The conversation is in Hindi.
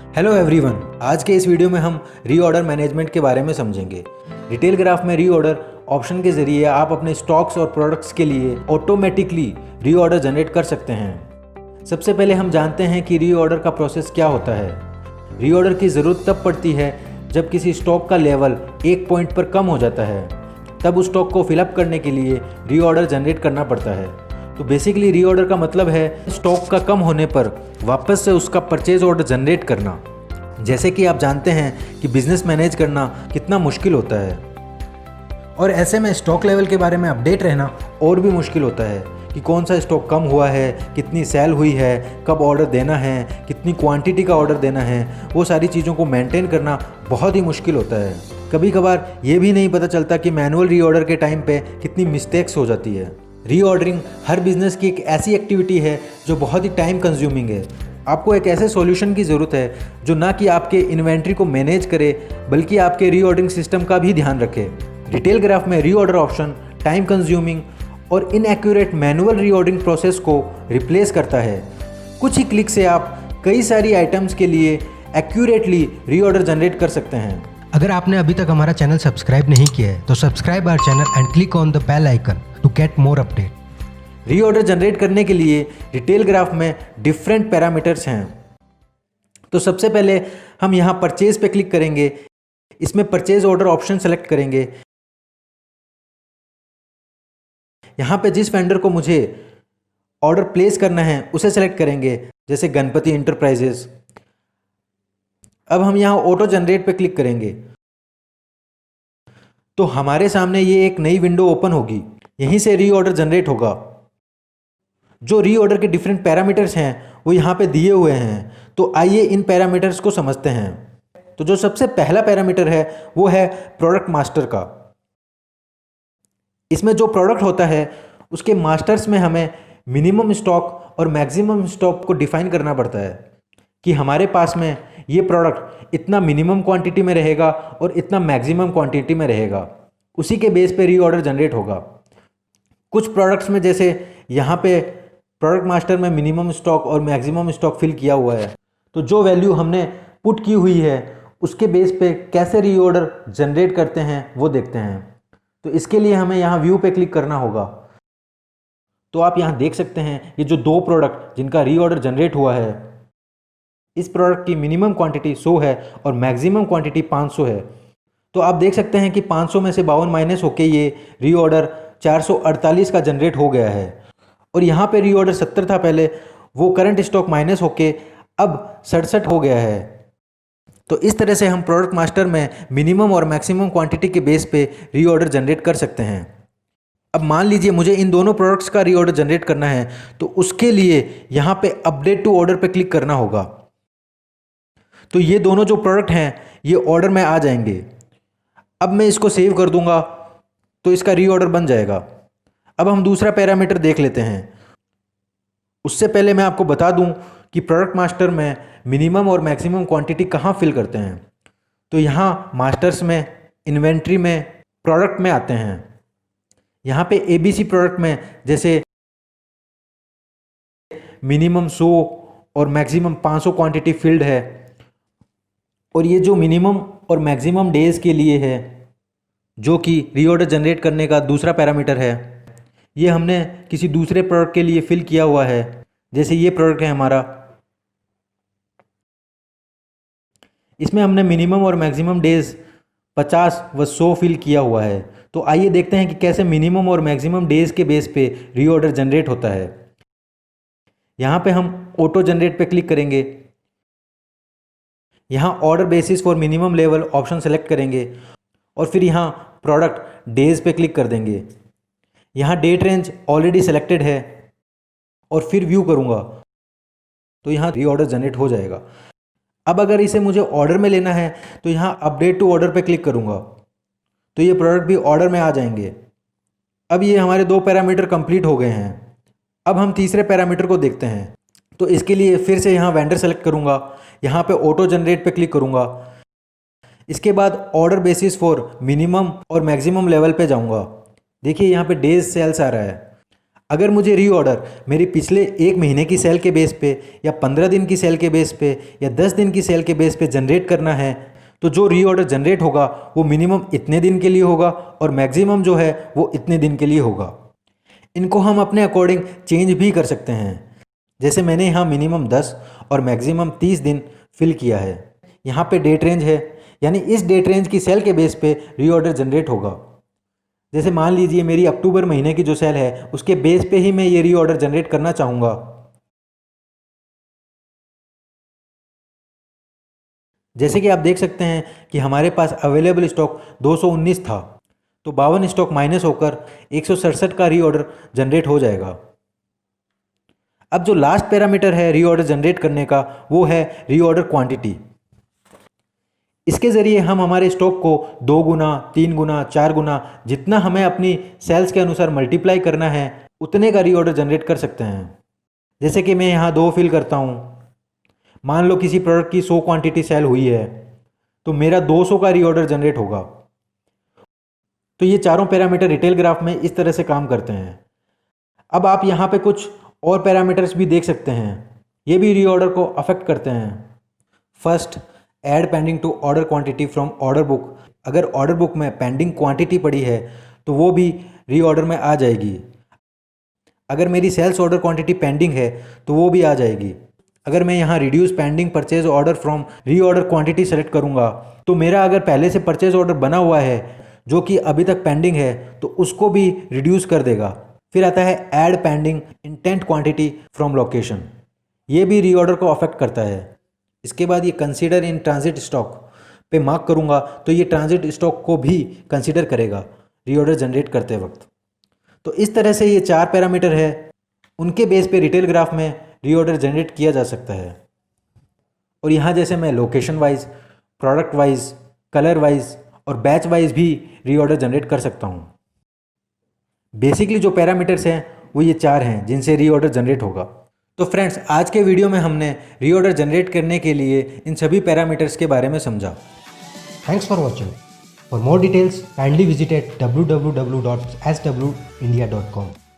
हेलो एवरीवन, आज के इस वीडियो में हम रीऑर्डर मैनेजमेंट के बारे में समझेंगे। डिटेल ग्राफ में रीऑर्डर ऑप्शन के जरिए आप अपने स्टॉक्स और प्रोडक्ट्स के लिए ऑटोमेटिकली रीऑर्डर जनरेट कर सकते हैं। सबसे पहले हम जानते हैं कि रीऑर्डर का प्रोसेस क्या होता है। रीऑर्डर की ज़रूरत तब पड़ती है जब किसी स्टॉक का लेवल एक पॉइंट पर कम हो जाता है, तब उस स्टॉक को फिलअप करने के लिए रीऑर्डर जनरेट करना पड़ता है। तो बेसिकली रीऑर्डर का मतलब है स्टॉक का कम होने पर वापस से उसका परचेज ऑर्डर जनरेट करना। जैसे कि आप जानते हैं कि बिजनेस मैनेज करना कितना मुश्किल होता है, और ऐसे में स्टॉक लेवल के बारे में अपडेट रहना और भी मुश्किल होता है कि कौन सा स्टॉक कम हुआ है, कितनी सेल हुई है, कब ऑर्डर देना है, कितनी क्वांटिटी का ऑर्डर देना है। वो सारी चीज़ों को मेंटेन करना बहुत ही मुश्किल होता है। कभी कभार ये भी नहीं पता चलता कि मैनुअल रीऑर्डर के टाइम पे कितनी मिस्टेक्स हो जाती है। रीऑर्डरिंग हर बिजनेस की एक ऐसी एक्टिविटी है जो बहुत ही टाइम कंज्यूमिंग है। आपको एक ऐसे सॉल्यूशन की ज़रूरत है जो ना कि आपके इन्वेंट्री को मैनेज करे बल्कि आपके रीऑर्डरिंग सिस्टम का भी ध्यान रखे। डिटेल ग्राफ में रीऑर्डर ऑप्शन टाइम कंज्यूमिंग और इनएक्यूरेट मैनुअल रीऑर्डरिंग प्रोसेस को रिप्लेस करता है। कुछ ही क्लिक से आप कई सारी आइटम्स के लिए एक्यूरेटली रीऑर्डर जनरेट कर सकते हैं। अगर आपने अभी तक हमारा चैनल सब्सक्राइब नहीं किया है तो subscribe our channel and click on the bell icon to get more update. Reorder generate करने के लिए डिटेल ग्राफ में डिफरेंट पैरामीटर्स हैं। तो सबसे पहले हम यहाँ परचेज पे क्लिक करेंगे। इसमें परचेज ऑर्डर ऑप्शन सेलेक्ट करेंगे। यहाँ पे जिस वेंडर को मुझे ऑर्डर प्लेस करना है उसे सेलेक्ट करेंगे, जैसे गणपति इंटरप्राइजेस। अब हम यहाँ ऑटो जनरेट पे क्लिक करेंगे तो हमारे सामने ये एक नई विंडो ओपन होगी। यहीं से रीऑर्डर जनरेट होगा। जो रीऑर्डर के डिफरेंट पैरामीटर्स हैं वो यहाँ पे दिए हुए हैं। तो आइए इन पैरामीटर्स को समझते हैं। तो जो सबसे पहला पैरामीटर है वो है प्रोडक्ट मास्टर का। इसमें जो प्रोडक्ट होता है उसके मास्टर्स में हमें मिनिमम स्टॉक और मैक्सिमम स्टॉक को डिफाइन करना पड़ता है कि हमारे पास में ये प्रोडक्ट इतना मिनिमम क्वांटिटी में रहेगा और इतना मैक्सिमम क्वांटिटी में रहेगा। उसी के बेस पे रीऑर्डर जनरेट होगा। कुछ प्रोडक्ट्स में जैसे यहाँ पे प्रोडक्ट मास्टर में मिनिमम स्टॉक और मैक्सिमम स्टॉक फिल किया हुआ है, तो जो वैल्यू हमने पुट की हुई है उसके बेस पे कैसे रीऑर्डर जनरेट करते हैं वो देखते हैं। तो इसके लिए हमें यहाँ व्यू पे क्लिक करना होगा। तो आप यहाँ देख सकते हैं ये जो दो प्रोडक्ट जिनका रीऑर्डर जनरेट हुआ है, इस प्रोडक्ट की मिनिमम क्वांटिटी 100 है और मैक्सिमम क्वांटिटी 500 है। तो आप देख सकते हैं कि 500 में से 52 माइनस होके ये रीऑर्डर 448 का जनरेट हो गया है। और यहाँ पे रीऑर्डर 70 था पहले, वो करंट स्टॉक माइनस होके अब 67 हो गया है। तो इस तरह से हम प्रोडक्ट मास्टर में मिनिमम और मैक्सिमम क्वांटिटी के बेस पे रीऑर्डर जनरेट कर सकते हैं। अब मान लीजिए मुझे इन दोनों प्रोडक्ट्स का रीऑर्डर जनरेट करना है, तो उसके लिए यहाँ पे अपडेट टू ऑर्डर पे क्लिक करना होगा। तो ये दोनों जो प्रोडक्ट हैं ये ऑर्डर में आ जाएंगे। अब मैं इसको सेव कर दूंगा तो इसका रीऑर्डर बन जाएगा। अब हम दूसरा पैरामीटर देख लेते हैं। उससे पहले मैं आपको बता दूं कि प्रोडक्ट मास्टर में मिनिमम और मैक्सिमम क्वांटिटी कहाँ फिल करते हैं। तो यहाँ मास्टर्स में, इन्वेंट्री में, प्रोडक्ट में आते हैं। यहाँ पे ABC प्रोडक्ट में जैसे मिनिमम 100 और मैक्सिमम 500 क्वांटिटी फिल्ड है, और ये जो मिनिमम और मैक्सिमम डेज के लिए है जो कि रीऑर्डर जनरेट करने का दूसरा पैरामीटर है, ये हमने किसी दूसरे प्रोडक्ट के लिए फिल किया हुआ है। जैसे ये प्रोडक्ट है हमारा, इसमें हमने मिनिमम और मैक्सिमम डेज 50 व 100 फिल किया हुआ है। तो आइए देखते हैं कि कैसे मिनिमम और मैक्सिमम डेज के बेस पे रीऑर्डर जनरेट होता है। यहाँ पे हम ऑटो जनरेट पे क्लिक करेंगे। यहाँ order basis for minimum level option select करेंगे और फिर यहाँ प्रोडक्ट डेज पे क्लिक कर देंगे। यहाँ डेट रेंज ऑलरेडी सेलेक्टेड है और फिर व्यू करूँगा तो यहाँ रीऑर्डर जनरेट हो जाएगा। अब अगर इसे मुझे ऑर्डर में लेना है तो यहाँ अपडेट टू ऑर्डर पे क्लिक करूँगा तो ये प्रोडक्ट भी ऑर्डर में आ जाएंगे। अब ये हमारे दो पैरामीटर कंप्लीट हो गए हैं। अब हम तीसरे पैरामीटर को देखते हैं। तो इसके लिए फिर से यहाँ वेंडर सेलेक्ट करूँगा, यहाँ पे ऑटो जनरेट पे क्लिक करूँगा। इसके बाद ऑर्डर बेसिस फॉर मिनिमम और मैक्सिमम लेवल पे जाऊँगा। देखिए यहाँ पे डेज सेल्स आ रहा है। अगर मुझे रीऑर्डर मेरी पिछले 1 महीने की सेल के बेस पे या 15 दिन की सेल के बेस पे या 10 दिन की सेल के बेस पे जनरेट करना है, तो जो रीऑर्डर जनरेट होगा वो मिनिमम इतने दिन के लिए होगा और मैक्सिमम जो है वो इतने दिन के लिए होगा। इनको हम अपने अकॉर्डिंग चेंज भी कर सकते हैं। जैसे मैंने यहाँ मिनिमम 10 और मैक्सिमम 30 दिन फिल किया है। यहाँ पे डेट रेंज है, यानी इस डेट रेंज की सेल के बेस पे रीऑर्डर जनरेट होगा। जैसे मान लीजिए मेरी अक्टूबर महीने की जो सेल है उसके बेस पे ही मैं ये रीऑर्डर जनरेट करना चाहूँगा। जैसे कि आप देख सकते हैं कि हमारे पास अवेलेबल स्टॉक 219 था, तो 52 स्टॉक माइनस होकर 167 का रीऑर्डर जनरेट हो जाएगा। अब जो लास्ट पैरामीटर है रीऑर्डर जनरेट करने का वो है रीऑर्डर क्वांटिटी। इसके ज़रिए हम हमारे स्टॉक को 2 गुना, 3 गुना, 4 गुना जितना हमें अपनी सेल्स के अनुसार मल्टीप्लाई करना है उतने का रीऑर्डर जनरेट कर सकते हैं। जैसे कि मैं यहाँ 2 फिल करता हूँ। मान लो किसी प्रोडक्ट की 100 क्वांटिटी सेल हुई है तो मेरा 200 का रीऑर्डर जनरेट होगा। तो ये चारों पैरामीटर रिटेल ग्राफ में इस तरह से काम करते हैं। अब आप यहाँ पे कुछ और पैरामीटर्स भी देख सकते हैं, ये भी रीऑर्डर को अफेक्ट करते हैं। First, add pending to order quantity from order book. अगर ऑर्डर बुक में पेंडिंग क्वांटिटी पड़ी है तो वो भी रीऑर्डर में आ जाएगी। अगर मेरी सेल्स ऑर्डर क्वांटिटी पेंडिंग है तो वो भी आ जाएगी। अगर मैं यहाँ reduce pending purchase order from reorder quantity select करूँगा तो मेरा अगर पहले से परचेज ऑर्डर बना हुआ है जो कि अभी तक पेंडिंग है तो उसको भी रिड्यूस कर देगा। फिर आता है add pending intent quantity from location, ये भी रीऑर्डर को अफेक्ट करता है। इसके बाद ये कंसीडर इन ट्रांजिट स्टॉक पे मार्क करूँगा तो ये ट्रांजिट स्टॉक को भी कंसीडर करेगा रीऑर्डर जनरेट करते वक्त। तो इस तरह से ये 4 पैरामीटर है, उनके बेस पे रिटेल ग्राफ में रीऑर्डर जनरेट किया जा सकता है। और यहाँ जैसे मैं location wise, product wise, colour wise और बैच वाइज भी रीऑर्डर जनरेट कर सकता हूँ। बेसिकली जो पैरामीटर्स हैं वो ये 4 हैं जिनसे रीऑर्डर जनरेट होगा। तो फ्रेंड्स, आज के वीडियो में हमने रीऑर्डर जनरेट करने के लिए इन सभी पैरामीटर्स के बारे में समझा। Thanks for watching. For more details, kindly visit at www.swindia.com.